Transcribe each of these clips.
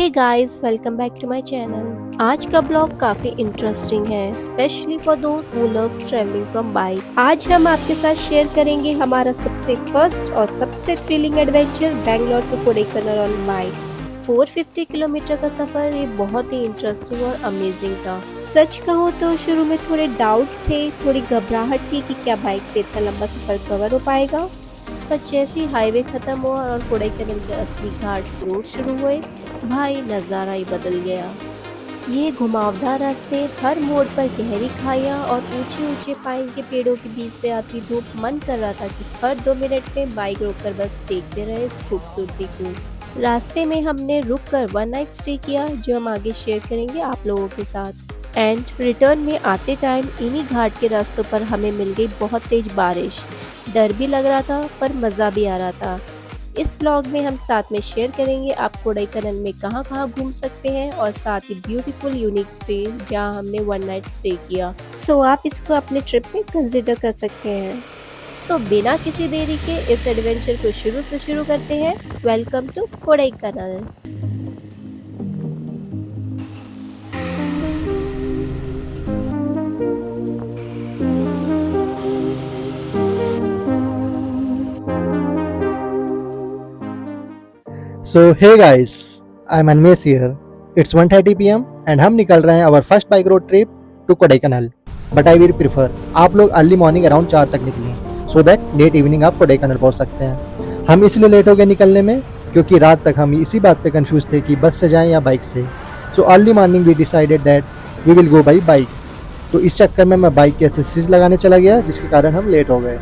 Hey guys, welcome back to my channel. आज का blog काफी इंटरेस्टिंग है, स्पेशली फॉर दोस्त who loves travelling from bike. आज हम आपके साथ शेयर करेंगे हमारा सबसे फर्स्ट और सबसे thrilling adventure Bangalore to Kodaikanal on bike. 450 kilometre का सफर ये बहुत ही इंटरेस्टिंग और अमेजिंग था। सच कहूँ तो शुरू में थोड़े डाउट्स थे, थोड़ी घबराहट थी कि क्या बाइक से इतना लंबा सफर कवर हो पाएगा। पर जैसे ही हाईवे खत्म हुआ और कोडाईकनाल के असली घाट्स रोड शुरू हुए, भाई नज़ारा ही बदल गया। ये घुमावदार रास्ते, हर मोड़ पर गहरी खाइयाँ और ऊंचे ऊंचे पाइन के पेड़ों के बीच से आती धूप, मन कर रहा था कि हर 2 मिनट में बाइक रोककर बस देखते रहे इस खूबसूरती को। रास्ते में हमने रुककर 1 नाइट स्टे किया, जो हम आगे शेयर करेंगे आप लोगों के साथ। एंड रिटर्न में आते टाइम इन्हीं घाट के रास्तों पर हमें मिल गई बहुत तेज बारिश। डर भी लग रहा था पर मज़ा भी आ रहा था। इस व्लॉग में हम साथ में शेयर करेंगे आप कोडाईकनाल में कहाँ कहाँ घूम सकते हैं और साथ ही ब्यूटीफुल यूनिक स्टे जहाँ हमने 1 नाइट स्टे किया। सो आप इसको अपने ट्रिप में कंसिडर कर सकते हैं। तो बिना किसी देरी के इस एडवेंचर को शुरू से शुरू करते हैं। Welcome to Kodaikanal. So hey guys, I'm Anmesh here. It's 1:30 PM and हम निकल रहे हैं our first bike road trip to Kodaikanal. But I will prefer आप लोग अर्ली मॉर्निंग अराउंड 4 तक निकलें so that लेट इवनिंग आप कोडाईकनाल पहुंच सकते हैं। हम इसलिए लेट हो गए निकलने में क्योंकि रात तक हम इसी बात पे कंफ्यूज थे कि बस से जाएं या बाइक से। So early morning we decided that we will go by bike. तो इस चक्कर में मैं बाइक के एक्सेसरीज लगाने चला गया, जिसके कारण हम लेट हो गए।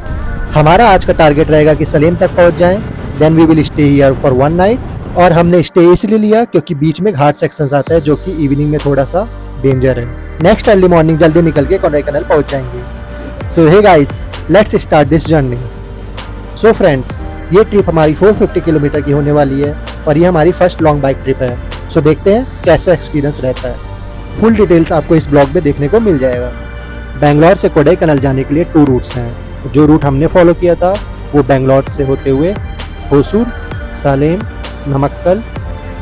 हमारा आज का टारगेट रहेगा कि सलेम तक पहुँच जाएँ, then we will stay here for 1 night. और हमने स्टे इसलिए लिया क्योंकि बीच में घाट सेक्शंस आता है जो कि इवनिंग में थोड़ा सा डेंजर है। नेक्स्ट अर्ली मॉर्निंग जल्दी निकल के कोडाईकनाल पहुंच जाएंगे। So hey guys, let's start this journey. So friends, ये ट्रिप हमारी 450 किलोमीटर की होने वाली है और ये हमारी फर्स्ट लॉन्ग बाइक ट्रिप है। सो देखते हैं कैसा एक्सपीरियंस रहता है। फुल डिटेल्स आपको इस ब्लॉग में देखने को मिल जाएगा। बेंगलोर से कोडाईकनाल जाने के लिए 2 रूट्स हैं। जो रूट हमने फॉलो किया था वो बेंगलोर से होते हुए होसूर, सालेम, नमक्कल,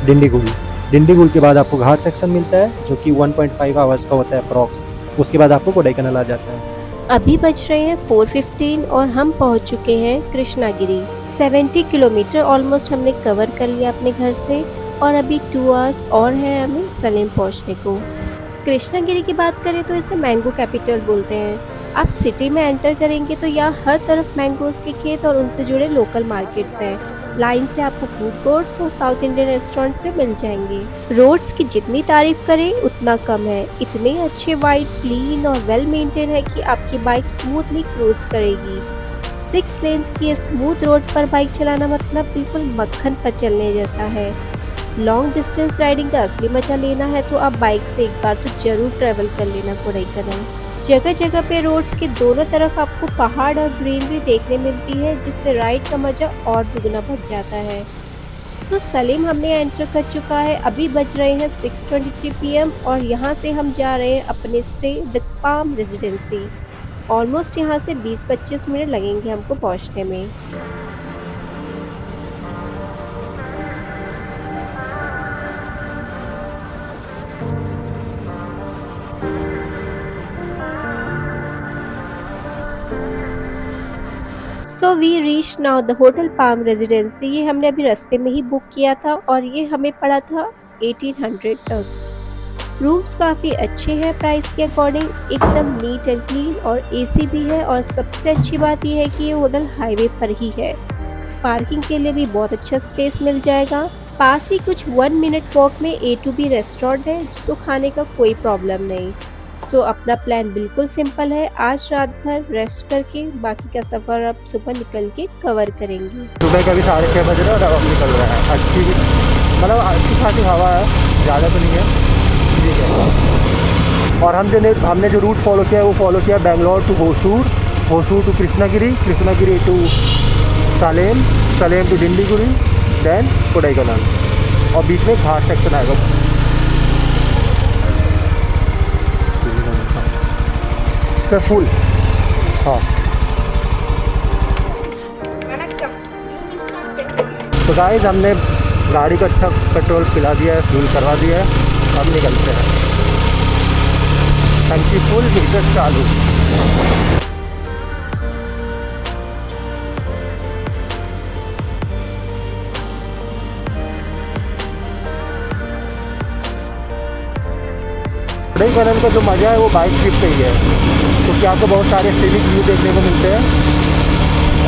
डिंडीगुल। डिंडीगुल के बाद आपको घाट सेक्शन मिलता है जो कि 1.5 आवर्स का होता है अप्रॉक्स। उसके बाद आपको कोडाईकनाल आ जाता है। अभी बज रहे हैं 4:15 और हम पहुंच चुके हैं कृष्णागिरी। 70 किलोमीटर ऑलमोस्ट हमने कवर कर लिया अपने घर से और अभी 2 आवर्स और है हमें सलेम पहुंचने को। कृष्णागिरी की बात करें तो इसे मैंगो कैपिटल बोलते हैं। आप सिटी में एंटर करेंगे तो यहाँ हर तरफ मैंगोज के खेत और उनसे जुड़े लोकल मार्केट्स हैं। लाइन से आपको फूड कोर्ट्स और साउथ इंडियन रेस्टोरेंट्स भी मिल जाएंगे। रोड्स की जितनी तारीफ करें उतना कम है। इतने अच्छे, वाइड, क्लीन और वेल मेंटेन है कि आपकी बाइक स्मूथली क्रूज करेगी। 6 लेन्स की ये स्मूथ रोड पर बाइक चलाना मतलब बिल्कुल मक्खन पर चलने जैसा है। लॉन्ग डिस्टेंस राइडिंग का असली मजा लेना है तो आप बाइक से एक बार तो जरूर ट्रेवल कर लेना कोडाईकनाल। जगह जगह पे रोड्स के दोनों तरफ आपको पहाड़ और ग्रीनरी देखने मिलती है, जिससे राइड का मजा और दुगना बढ़ जाता है। सो सलेम हमने एंटर कर चुका है। अभी बज रहे हैं 6:23 PM और यहाँ से हम जा रहे हैं अपने stay the Palm Residency. Almost यहाँ से 20-25 मिनट लगेंगे हमको पहुँचने में। So we reach now the hotel Palm Residency. ये हमने अभी रास्ते में ही बुक किया था और ये हमें पड़ा था 1800 तक। रूम्स काफ़ी अच्छे हैं प्राइस के अकॉर्डिंग, एकदम नीट एंड क्लीन और AC भी है। और सबसे अच्छी बात यह है कि ये होटल हाईवे पर ही है। पार्किंग के लिए भी बहुत अच्छा स्पेस मिल जाएगा। पास ही कुछ 1 मिनट वॉक में A to B रेस्टोरेंट है, सो खाने का कोई प्रॉब्लम नहीं। सो अपना प्लान बिल्कुल सिंपल है। आज रात भर रेस्ट करके बाकी का सफ़र अब सुबह निकल के कवर करेंगे। सुबह का भी 6:30 बज रहा है और अब निकल रहा है। अच्छी खासी हवा है, ज़्यादा तो नहीं है, ठीक है। और हमने जो रूट फॉलो किया है वो फॉलो किया Bangalore to Hosur, Hosur to Krishnagiri, Krishnagiri to Salem, Salem to Dindigul, then Kodaikanal और बीच में घाट सेक्शन आएगा। फुल हाँ। तो गाइस हमने गाड़ी को अच्छा पेट्रोल पिला दिया है, फ्यूल करवा दिया है, अब निकलते हैं। टंकी फुल, हीटर चालू। कोडाईकनाल का जो मज़ा है वो बाइक ट्रिप पे ही है, क्योंकि आपको बहुत सारे सीनिक व्यू देखने को मिलते हैं।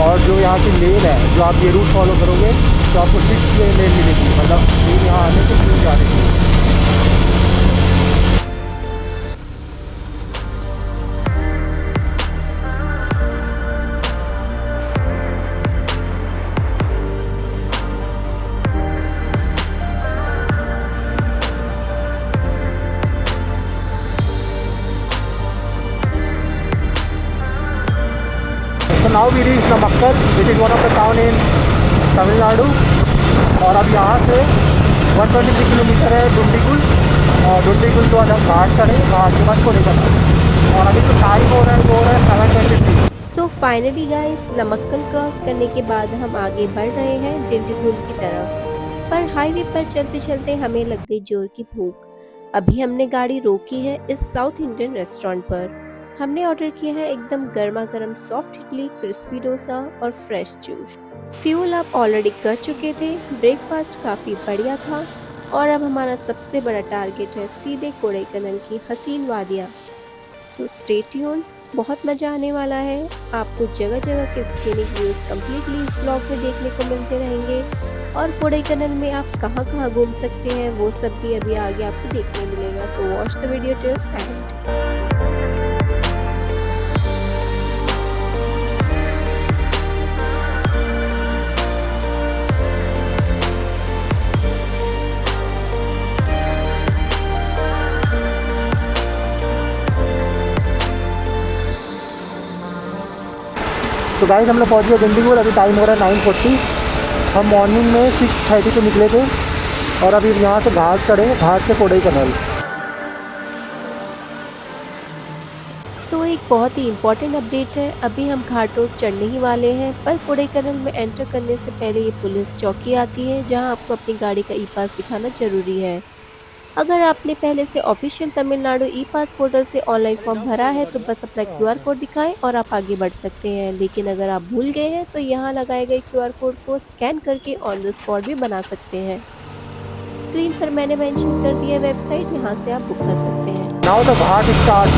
और जो यहाँ की लेन है, जो आप ये रूट फॉलो करोगे तो आपको 6 लेन मिलेगी, मतलब लेन यहाँ आने को 3 जाने की। So now we reach Namakkal, which is one of the town in Tamil Nadu। और अब यहाँ से 123 किलोमीटर है डुंडीगुल, और डुंडीगुल तो अलग घाट चढ़े, घाट के बाद कोडाईकनाल। और अभी तो टाइम हो रहा है, वो हो रहा है 7:23। So finally guys, Namakkal cross करने के बाद हम आगे बढ़ रहे हैं डिंडीगुल की तरफ। पर हाईवे पर चलते चलते हमें लग गई जोर की भूख। अभी हमने गाड़ी रोकी है इस साउथ इंडियन रेस्टोरेंट पर। हमने ऑर्डर किया है एकदम गर्मा गर्म सॉफ्ट इडली, क्रिस्पी डोसा और fresh juice. Fuel up already कर चुके थे, ब्रेकफास्ट काफ़ी बढ़िया था, और अब हमारा सबसे बड़ा टारगेट है सीधे कोडाईकनाल की हसीन वादियाँ। सो स्टे ट्यून, बहुत मज़ा आने वाला है। आपको जगह जगह के स्क्रीनिंग व्यूज़ कम्प्लीटली इस ब्लॉग में देखने को मिलते रहेंगे, और कोडाईकनाल में आप कहाँ कहाँ घूम सकते हैं वो सब भी अभी आगे आपको देखने मिलेगा। So watch the video till and. तो गाइस हम लोग पहुँच गए डुंडीगुल। अभी टाइम हो रहा है 9:40। हम मॉर्निंग में 6:30 को निकले थे, और अभी यहाँ से घाट चढ़े, घाट से कोडाईकनाल। सो एक बहुत ही इम्पोर्टेंट अपडेट है, अभी हम घाट रोड चढ़ने ही वाले हैं, पर कोडाईकनाल में एंटर करने से पहले ये पुलिस चौकी आती है, जहां आपको अपनी गाड़ी का ई पास दिखाना जरूरी है। अगर आपने पहले से ऑफिशियल तमिलनाडु ई पास पोर्टल से ऑनलाइन फॉर्म भरा है तो बस अपना QR कोड दिखाएं और आप आगे बढ़ सकते हैं। लेकिन अगर आप भूल गए हैं तो यहाँ लगाए गए QR कोड को स्कैन करके ऑन द स्पॉट भी बना सकते हैं। स्क्रीन पर मैंने मेंशन कर दिया वेबसाइट, यहाँ से आप बुक कर सकते हैं। Now the ghat start.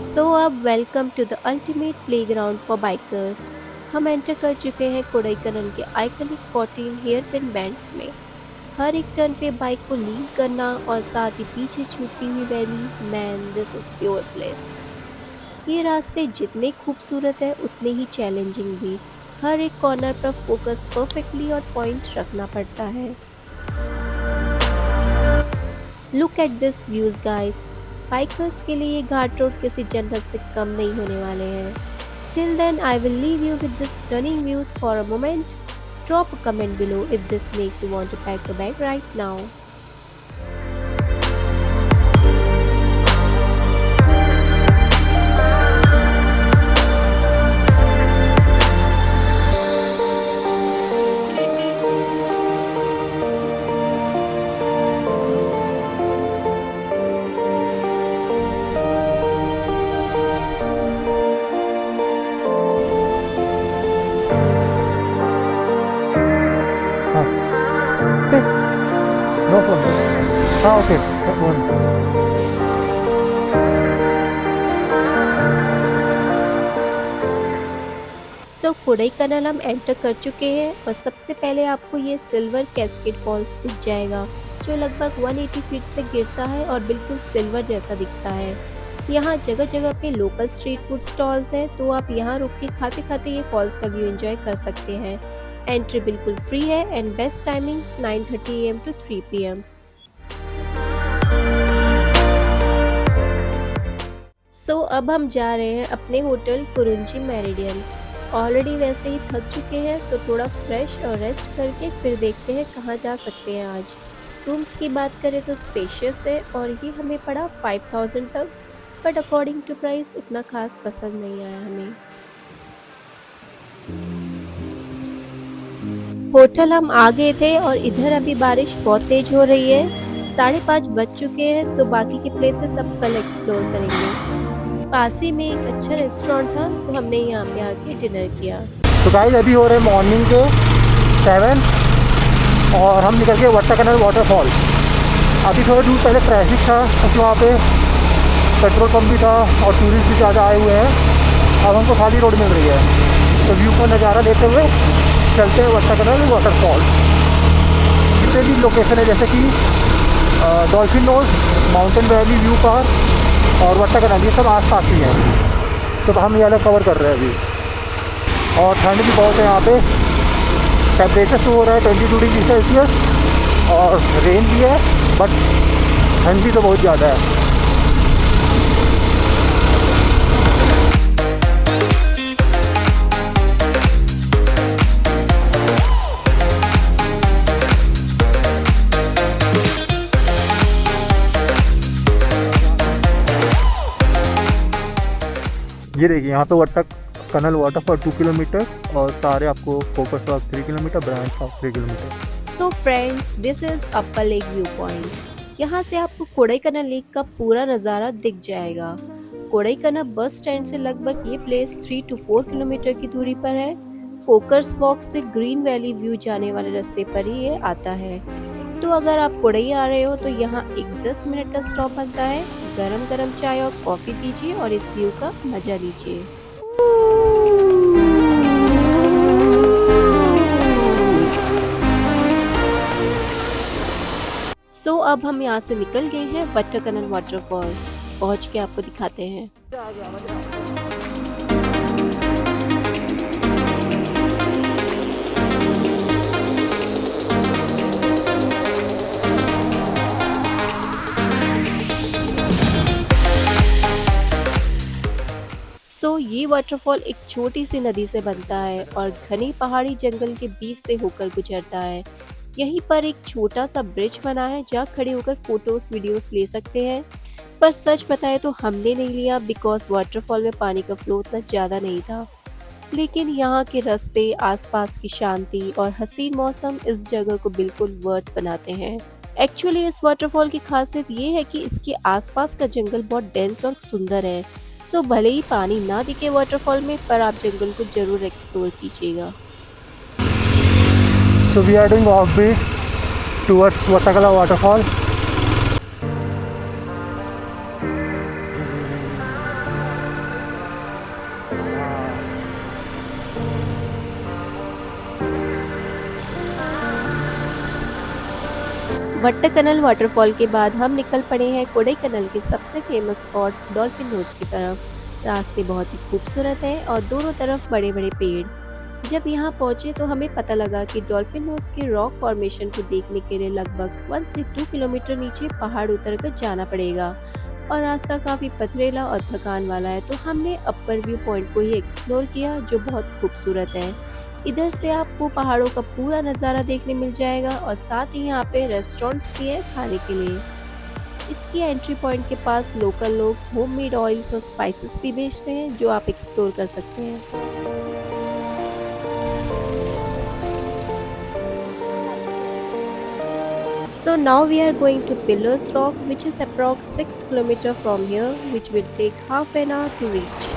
So अब welcome to the ultimate playground for bikers. हम एंटर कर चुके हैं कोडाईकनाल के आइकनिक 14 हेयर पिन बैंड्स में। हर एक टर्न पे बाइक को लीन करना और साथ ही पीछे छूटती हुई valley, man this is pure place. ये रास्ते जितने खूबसूरत है उतने ही चैलेंजिंग भी। हर एक कॉर्नर पर फोकस परफेक्टली और पॉइंट रखना पड़ता है। Look at this views guys. Bikers के लिए ये घाट रोड किसी जन्नत से कम नहीं होने वाले हैं। Till then, I will leave you with this stunning views for a moment. Drop a comment below if this makes you want to pack your bag right now. No problem. हाँ okay. So Kodaikanal हम enter कर चुके हैं, और सबसे पहले आपको ये सिल्वर कैस्केड फॉल्स दिख जाएगा, जो लगभग 180 फीट से गिरता है और बिल्कुल सिल्वर जैसा दिखता है। यहाँ जगह जगह पे लोकल स्ट्रीट फूड स्टॉल्स हैं, तो आप यहाँ रुक के खाते खाते ये फॉल्स का व्यू एंजॉय कर सकते हैं। एंट्री बिल्कुल फ्री है and best timings 9:30 AM to 3 PM। सो अब हम जा रहे हैं अपने होटल कुरुंची मेरिडियन। ऑलरेडी वैसे ही थक चुके हैं, सो थोड़ा फ्रेश और रेस्ट करके फिर देखते हैं कहाँ जा सकते हैं आज। रूम्स की बात करें तो स्पेशियस है, और ये हमें पड़ा 5000 तक। बट अकॉर्डिंग टू प्राइस उतना खास पसंद नहीं आया हमें। होटल हम आ गए थे और इधर अभी बारिश बहुत तेज हो रही है। 5:30 बज चुके हैं, सो बाकी के प्लेसेस अब कल एक्सप्लोर करेंगे। पास ही में एक अच्छा रेस्टोरेंट था तो हमने यहाँ पे आके डिनर किया। तो गाइस अभी हो रहे हैं मॉर्निंग के 7 और हम निकल गए वट्टाकनल वाटरफॉल। अभी थोड़ा दूर पहले ट्रैफिक था क्योंकि वहाँ पे पेट्रोल पंप भी था और टूरिस्ट भी ज़्यादा आए हुए हैं। अब हमको खाली रोड मिल रही है, तो व्यू का नज़ारा लेते हुए चलते हैं वट्टाकनल वाटरफॉल। जितने भी लोकेशन है जैसे कि Dolphin Nose, Mountain Valley View Park और वट्टाकनल, ये सब आस पास ही है। तो हम ये अलग कवर कर रहे हैं अभी। और ठंड भी बहुत है यहाँ पे। टेम्परेचर शो हो रहा है 22 डिग्री सेल्सियस और रेन भी है, बट ठंड भी तो बहुत ज़्यादा है। ये देखिए यहाँ पे वट्टाकनल वाटरफॉल 2 किलोमीटर और सारे आपको focus park 3 kilometre, branch park 3 kilometre. So friends, this is upper lake view point. यहाँ से आपको कोडाईकनाल लेक का पूरा नज़ारा दिख जाएगा। कोडाईकनाल बस स्टैंड से लगभग ये प्लेस 3 to 4 किलोमीटर की दूरी पर है। फोकस वॉक से ग्रीन वैली व्यू जाने वाले रास्ते पर ही ये आता है। तो अगर आप कोडई आ रहे हो तो यहाँ एक 10 मिनट का स्टॉप बनता है। गरम गरम चाय और कॉफी पीजिए और इस व्यू का मजा लीजिए। सो अब हम यहाँ से निकल गए हैं वट्टाकनल वाटरफॉल। पहुँच के आपको दिखाते हैं। सो ये वाटरफॉल एक छोटी सी नदी से बनता है और घने पहाड़ी जंगल के बीच से होकर गुजरता है। यहीं पर एक छोटा सा ब्रिज बना है जहाँ खड़े होकर फोटोज वीडियोस ले सकते हैं। पर सच बताए तो हमने नहीं लिया बिकॉज वाटरफॉल में पानी का फ्लो उतना ज़्यादा नहीं था। लेकिन यहाँ के रास्ते, आसपास की शांति और हसीन मौसम इस जगह को बिल्कुल वर्थ बनाते हैं। एक्चुअली इस वाटरफॉल की खासियत ये है कि इसके आसपास का जंगल बहुत डेंस और सुंदर है। सो भले ही पानी ना दिखे वाटरफॉल में, पर आप जंगल को जरूर एक्सप्लोर कीजिएगा। So we are doing offbeat towards Wattakala waterfall. Vattakanal waterfall के बाद हम निकल पड़े हैं कोडाईकनाल के सबसे फेमस स्पॉट डॉल्फिन नोज की तरफ। रास्ते बहुत ही खूबसूरत है और दोनों तरफ बड़े बड़े पेड़। जब यहाँ पहुँचे तो हमें पता लगा कि डॉल्फिन नोज के रॉक फॉर्मेशन को देखने के लिए लगभग 1 से 2 किलोमीटर नीचे पहाड़ उतरकर जाना पड़ेगा और रास्ता काफ़ी पथरीला और थकान वाला है। तो हमने अपर व्यू पॉइंट को ही एक्सप्लोर किया जो बहुत खूबसूरत है। इधर से आपको पहाड़ों का पूरा नज़ारा देखने मिल जाएगा और साथ ही यहाँ पे रेस्टोरेंट्स भी है खाने के लिए। इसकी एंट्री पॉइंट के पास लोकल लोग होममेड ऑयल्स और स्पाइसेस भी बेचते हैं जो आप एक्सप्लोर कर सकते हैं। So now we are going to Pillars Rock, which is approx 6 km from here, which will take half an hour to reach.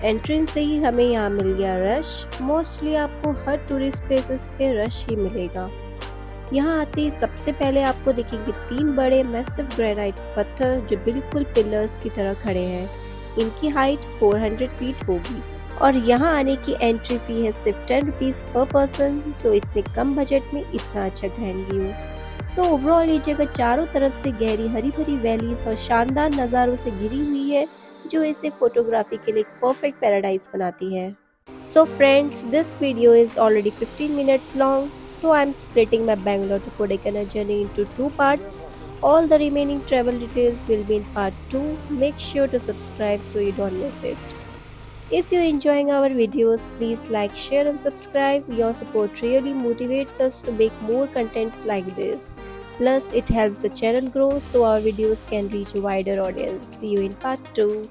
Entrance से ही हमें यहाँ मिल गया रश। मोस्टली आपको हर टूरिस्ट प्लेसेस पे रश ही मिलेगा। यहाँ आते ही सबसे पहले आपको दिखेंगे 3 बड़े मैसिव ग्रेनाइट के पत्थर जो बिल्कुल पिलर्स की तरह खड़े हैं। इनकी हाइट 400 फीट होगी और यहाँ आने की एंट्री फी है सिर्फ 10 रुपीज़ पर पर्सन। सो इतने कम बजट में इतना अच्छा ग्रैंड व्यू। सो ओवरऑल ये जगह चारों तरफ से गहरी हरी भरी वैलीज और शानदार नज़ारों से घिरी हुई है जो इसे फोटोग्राफी के लिए परफेक्ट पैराडाइज बनाती है। So friends, this video is already 15 minutes long, so I'm splitting my Bangalore to Kodaikanal journey into 2 parts. All the remaining travel details will be in part 2. Make sure to subscribe so you don't miss it. If you're enjoying our videos, please like, share and subscribe. Your support really motivates us to make more contents like this. Plus, it helps the channel grow so our videos can reach a wider audience. See you in part 2.